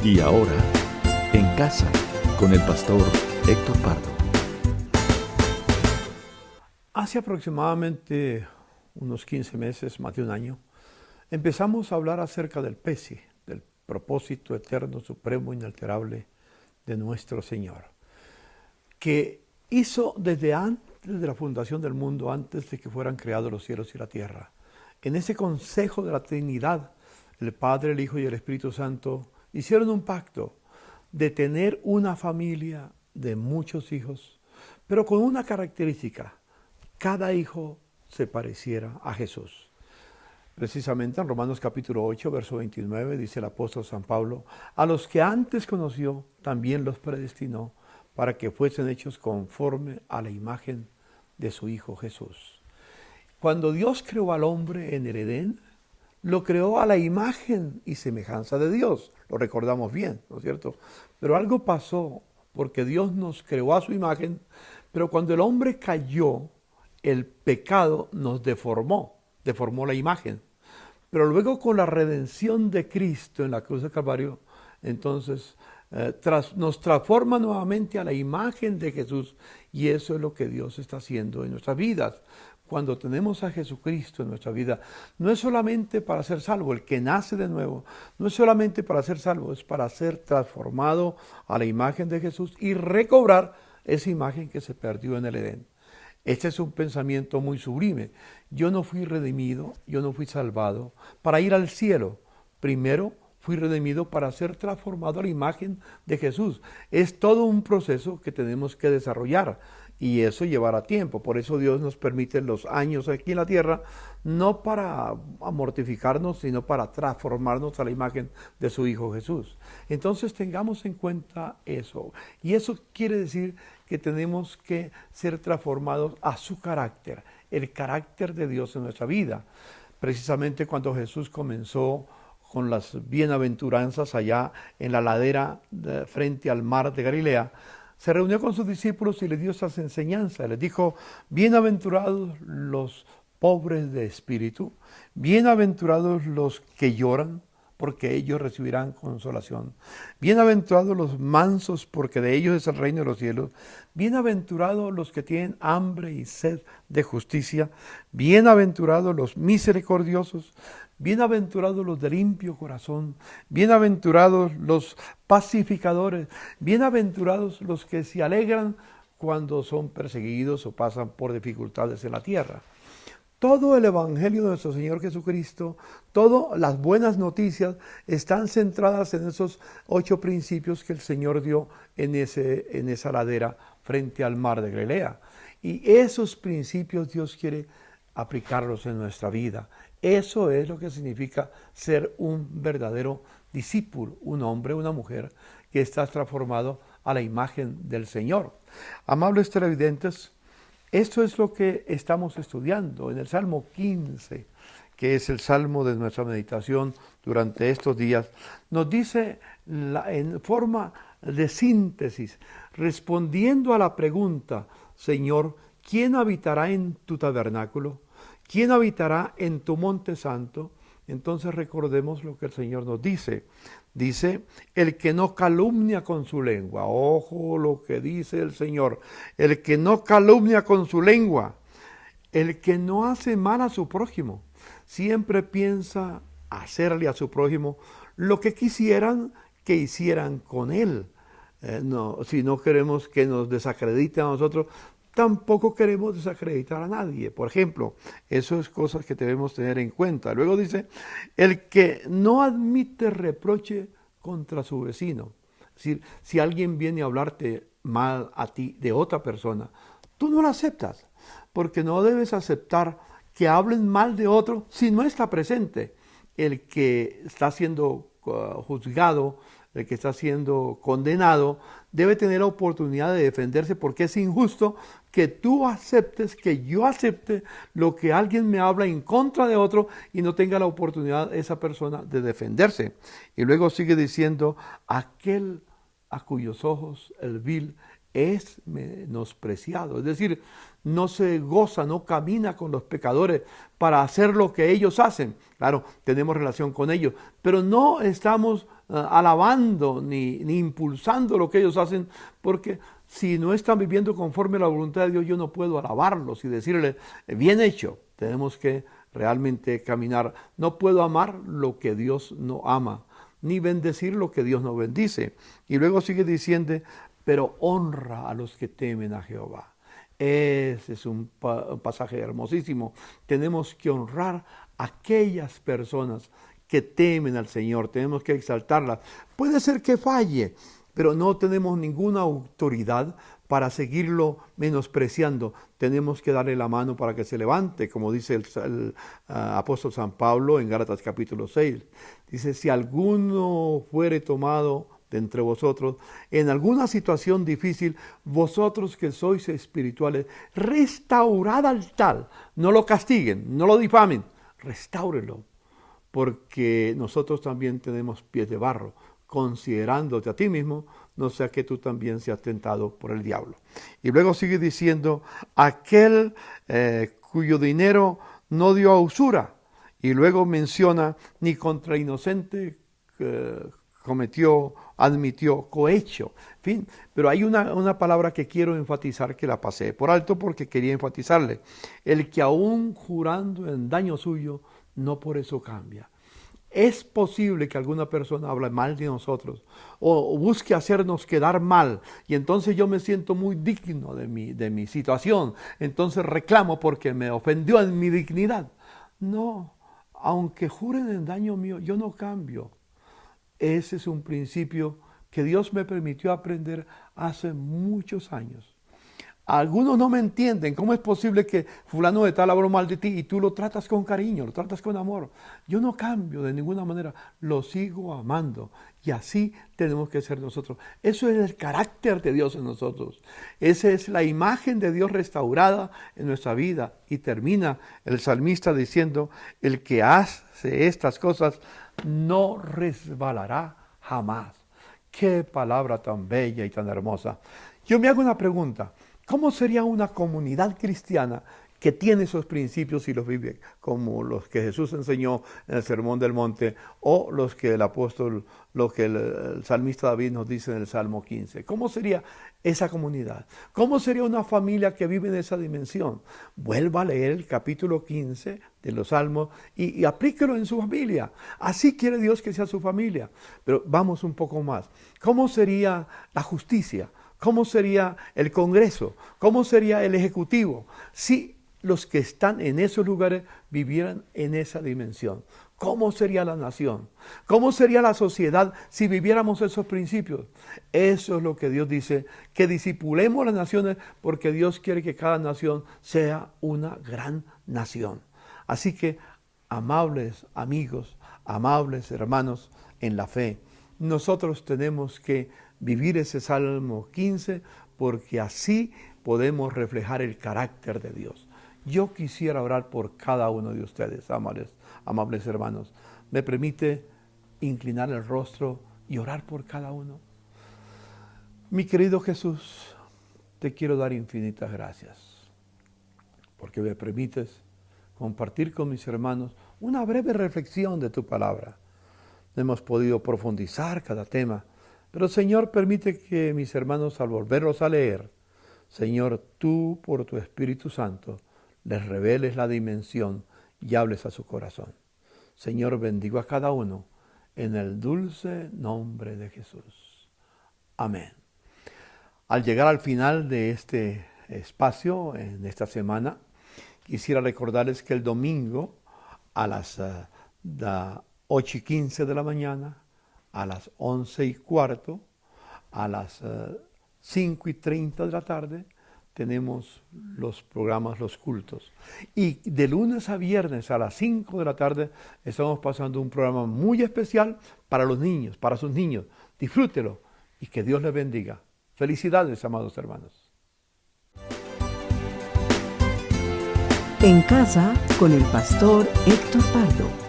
Y ahora, en casa, con el pastor Héctor Pardo. Hace aproximadamente unos 15 meses, más de un año, empezamos a hablar acerca del PESI, del propósito eterno, supremo, inalterable de nuestro Señor, que hizo desde antes de la fundación del mundo, antes de que fueran creados los cielos y la tierra. En ese consejo de la Trinidad, el Padre, el Hijo y el Espíritu Santo hicieron un pacto de tener una familia de muchos hijos, pero con una característica: cada hijo se pareciera a Jesús. Precisamente en Romanos capítulo 8, verso 29, dice el apóstol San Pablo: a los que antes conoció, también los predestinó para que fuesen hechos conforme a la imagen de su Hijo Jesús. Cuando Dios creó al hombre en el Edén, lo creó a la imagen y semejanza de Dios. Lo recordamos bien, ¿no es cierto? Pero algo pasó, porque Dios nos creó a su imagen, pero cuando el hombre cayó, el pecado nos deformó la imagen. Pero luego, con la redención de Cristo en la cruz del Calvario, entonces nos transforma nuevamente a la imagen de Jesús, y eso es lo que Dios está haciendo en nuestras vidas. Cuando tenemos a Jesucristo en nuestra vida, no es solamente para ser salvo. El que nace de nuevo no es solamente para ser salvo, es para ser transformado a la imagen de Jesús y recobrar esa imagen que se perdió en el Edén. Este es un pensamiento muy sublime. Yo no fui redimido, yo no fui salvado para ir al cielo. Primero fui redimido para ser transformado a la imagen de Jesús. Es todo un proceso que tenemos que desarrollar, y eso llevará tiempo. Por eso Dios nos permite los años aquí en la tierra, no para mortificarnos, sino para transformarnos a la imagen de su Hijo Jesús. Entonces tengamos en cuenta eso. Y eso quiere decir que tenemos que ser transformados a su carácter, el carácter de Dios en nuestra vida. Precisamente cuando Jesús comenzó con las bienaventuranzas allá en la ladera frente al mar de Galilea, se reunió con sus discípulos y les dio esas enseñanzas. Les dijo: bienaventurados los pobres de espíritu, bienaventurados los que lloran, porque ellos recibirán consolación. Bienaventurados los mansos, porque de ellos es el reino de los cielos. Bienaventurados los que tienen hambre y sed de justicia. Bienaventurados los misericordiosos. Bienaventurados los de limpio corazón. Bienaventurados los pacificadores. Bienaventurados los que se alegran cuando son perseguidos o pasan por dificultades en la tierra. Todo el Evangelio de nuestro Señor Jesucristo, todas las buenas noticias están centradas en esos 8 principios que el Señor dio en esa ladera frente al mar de Galilea. Y esos principios Dios quiere aplicarlos en nuestra vida. Eso es lo que significa ser un verdadero discípulo, un hombre, una mujer que está transformado a la imagen del Señor. Amables televidentes, esto es lo que estamos estudiando en el Salmo 15, que es el salmo de nuestra meditación durante estos días. Nos dice en forma de síntesis, respondiendo a la pregunta: Señor, ¿quién habitará en tu tabernáculo? ¿Quién habitará en tu monte santo? Entonces recordemos lo que el Señor nos dice. Dice: el que no calumnia con su lengua. Ojo lo que dice el Señor. El que no calumnia con su lengua. El que no hace mal a su prójimo. Siempre piensa hacerle a su prójimo lo que quisieran que hicieran con él. Si no queremos que nos desacrediten a nosotros, tampoco queremos desacreditar a nadie. Por ejemplo, eso es cosas que debemos tener en cuenta. Luego dice: el que no admite reproche contra su vecino. Es decir, si alguien viene a hablarte mal a ti de otra persona, tú no lo aceptas, porque no debes aceptar que hablen mal de otro si no está presente. El que está siendo juzgado, el que está siendo condenado, debe tener la oportunidad de defenderse, porque es injusto que tú aceptes, que yo acepte lo que alguien me habla en contra de otro y no tenga la oportunidad esa persona de defenderse. Y luego sigue diciendo: aquel a cuyos ojos el vil es menospreciado. Es decir, no se goza, no camina con los pecadores para hacer lo que ellos hacen. Claro, tenemos relación con ellos, pero no estamos alabando ni impulsando lo que ellos hacen, porque si no están viviendo conforme a la voluntad de Dios, yo no puedo alabarlos y decirle, bien hecho. Tenemos que realmente caminar. No puedo amar lo que Dios no ama, ni bendecir lo que Dios no bendice. Y luego sigue diciendo, pero honra a los que temen a Jehová. Ese es un pasaje hermosísimo. Tenemos que honrar a aquellas personas que temen al Señor. Tenemos que exaltarlas. Puede ser que falle, pero no tenemos ninguna autoridad para seguirlo menospreciando. Tenemos que darle la mano para que se levante, como dice el apóstol San Pablo en Gálatas capítulo 6. Dice, si alguno fuere tomado de entre vosotros en alguna situación difícil, vosotros que sois espirituales, restaurad al tal. No lo castiguen, no lo difamen, restáurelo, porque nosotros también tenemos pies de barro, considerándote a ti mismo, no sea que tú también seas tentado por el diablo. Y luego sigue diciendo, aquel cuyo dinero no dio a usura. Y luego menciona, ni contra inocente admitió cohecho. En fin, pero hay una palabra que quiero enfatizar, que la pasé por alto porque quería enfatizarle. El que aún jurando en daño suyo, no por eso cambia. Es posible que alguna persona hable mal de nosotros o busque hacernos quedar mal, y entonces yo me siento muy digno de mi situación, entonces reclamo porque me ofendió en mi dignidad. No, aunque juren en daño mío, yo no cambio. Ese es un principio que Dios me permitió aprender hace muchos años. Algunos no me entienden. ¿Cómo es posible que fulano de tal habló mal de ti y tú lo tratas con cariño, lo tratas con amor? Yo no cambio de ninguna manera, lo sigo amando. Y así tenemos que ser nosotros. Eso es el carácter de Dios en nosotros. Esa es la imagen de Dios restaurada en nuestra vida. Y termina el salmista diciendo, el que hace estas cosas no resbalará jamás. Qué palabra tan bella y tan hermosa. Yo me hago una pregunta. ¿Cómo sería una comunidad cristiana que tiene esos principios y los vive como los que Jesús enseñó en el Sermón del Monte, o los que el apóstol, lo que el salmista David nos dice en el Salmo 15? ¿Cómo sería esa comunidad? ¿Cómo sería una familia que vive en esa dimensión? Vuelva a leer el capítulo 15 de los Salmos y aplíquelo en su familia. Así quiere Dios que sea su familia. Pero vamos un poco más. ¿Cómo sería la justicia? ¿Cómo sería el Congreso? ¿Cómo sería el Ejecutivo? Si los que están en esos lugares vivieran en esa dimensión. ¿Cómo sería la nación? ¿Cómo sería la sociedad si viviéramos esos principios? Eso es lo que Dios dice, que discipulemos las naciones, porque Dios quiere que cada nación sea una gran nación. Así que, amables amigos, amables hermanos en la fe, nosotros tenemos que vivir ese Salmo 15, porque así podemos reflejar el carácter de Dios. Yo quisiera orar por cada uno de ustedes, amables hermanos. ¿Me permite inclinar el rostro y orar por cada uno? Mi querido Jesús, te quiero dar infinitas gracias, porque me permites compartir con mis hermanos una breve reflexión de tu palabra. No hemos podido profundizar cada tema, pero Señor, permite que mis hermanos, al volverlos a leer, Señor, tú por tu Espíritu Santo les reveles la dimensión y hables a su corazón. Señor, bendigo a cada uno en el dulce nombre de Jesús. Amén. Al llegar al final de este espacio, en esta semana, quisiera recordarles que el domingo a las 8:15 de la mañana, a las 11:15, a las 5:30 de la tarde, tenemos los programas, los cultos. Y de lunes a viernes a las 5 de la tarde estamos pasando un programa muy especial para los niños, para sus niños. Disfrútelo y que Dios les bendiga. Felicidades, amados hermanos. En casa con el pastor Héctor Pardo.